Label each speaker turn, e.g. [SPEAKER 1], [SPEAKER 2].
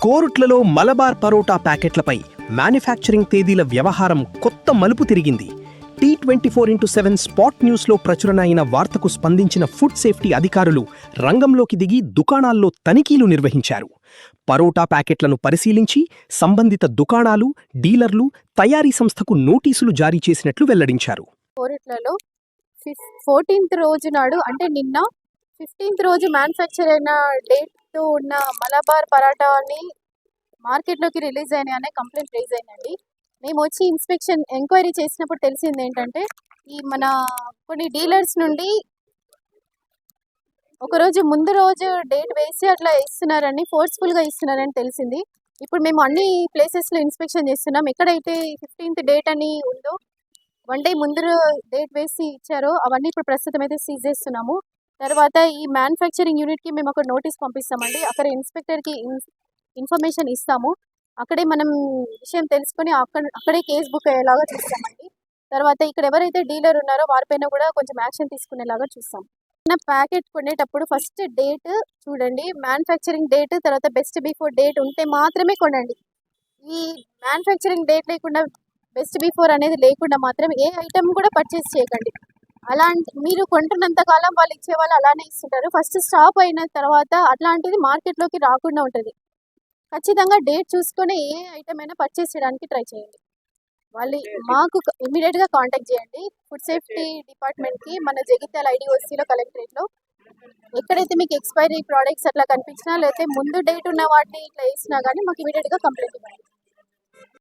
[SPEAKER 1] కోరుట్లలో Malabar parotta ప్యాకెట్లపై manufacturing తేదీల వ్యవహారం కొత్త మలుపు తిరిగింది. T24x7 స్పాట్ న్యూస్లో ప్రచురణ అయిన వార్తకు స్పందించిన ఫుడ్ సేఫ్టీ అధికారులు రంగంలోకి దిగి దుకాణాల్లో తనిఖీలు నిర్వహించారు. పరోటా ప్యాకెట్లను పరిశీలించి సంబంధిత దుకాణాలు, డీలర్లు, తయారీ సంస్థకు నోటీసులు జారీ చేసినట్లు వెల్లడించారు.
[SPEAKER 2] కోరుట్లలో 14th రోజు నాడు అంటే నిన్న 15th రోజు మ్యానుఫ్యాక్చర్ అయిన డేట్తో ఉన్న మలబార్ పరాటాని మార్కెట్లోకి రిలీజ్ అయినాయి అనే కంప్లైంట్ రేజ్ అయిందండి. మేము వచ్చి ఎంక్వైరీ చేసినప్పుడు తెలిసింది ఏంటంటే ఈ మన కొన్ని డీలర్స్ నుండి ఒకరోజు ముందు రోజు డేట్ వేసి అట్లా ఇస్తున్నారని, ఫోర్స్ఫుల్గా ఇస్తున్నారని తెలిసింది. ఇప్పుడు మేము అన్ని ప్లేసెస్లో ఇన్స్పెక్షన్ చేస్తున్నాం. ఎక్కడైతే 15th డేట్ అని ఉందో, 1 day ముందు డేట్ వేసి ఇచ్చారో అవన్నీ ఇప్పుడు ప్రస్తుతం అయితే సీజ్ చేస్తున్నాము. తర్వాత ఈ మ్యానుఫ్యాక్చరింగ్ యూనిట్కి మేము ఒక నోటీస్ పంపిస్తామండి. అక్కడ ఇన్స్పెక్టర్కి ఇన్ఫర్మేషన్ ఇస్తాము. అక్కడే మనం విషయం తెలుసుకొని అక్కడే కేసు బుక్ అయ్యేలాగా చూస్తామండి. తర్వాత ఇక్కడ ఎవరైతే డీలర్ ఉన్నారో వారిపైన కూడా కొంచెం యాక్షన్ తీసుకునేలాగా చూస్తాం. మన ప్యాకెట్ కొనేటప్పుడు ఫస్ట్ డేట్ చూడండి, మ్యానుఫ్యాక్చరింగ్ డేట్, తర్వాత బెస్ట్ బిఫోర్ డేట్ ఉంటే మాత్రమే కొనండి. ఈ మ్యానుఫ్యాక్చరింగ్ డేట్ లేకుండా, బెస్ట్ బిఫోర్ అనేది లేకుండా మాత్రం ఏ ఐటమ్ కూడా పర్చేస్ చేయకండి. అలాంటి మీరు కొంటున్నంత కాలం వాళ్ళు ఇచ్చేవాళ్ళు అలానే ఇస్తుంటారు. ఫస్ట్ స్టాప్ అయిన తర్వాత అట్లాంటిది మార్కెట్లోకి రాకుండా ఉంటుంది. ఖచ్చితంగా డేట్ చూసుకొని ఏ ఐటమ్ అయినా పర్చేస్ చేయడానికి ట్రై చేయండి. వాళ్ళు మాకు ఇమీడియట్గా కాంటాక్ట్ చేయండి. ఫుడ్ సేఫ్టీ డిపార్ట్మెంట్కి, మన జగిత్యాల IDOCలో కలెక్టరేట్లో. ఎక్కడైతే మీకు ఎక్స్పైరీ ప్రోడక్ట్స్ అట్లా కనిపించినా, లేకపోతే ముందు డేట్ ఉన్న వాటిని ఇట్లా వేసినా కానీ మాకు ఇమీడియట్గా కంప్లైంట్ ఇవ్వండి.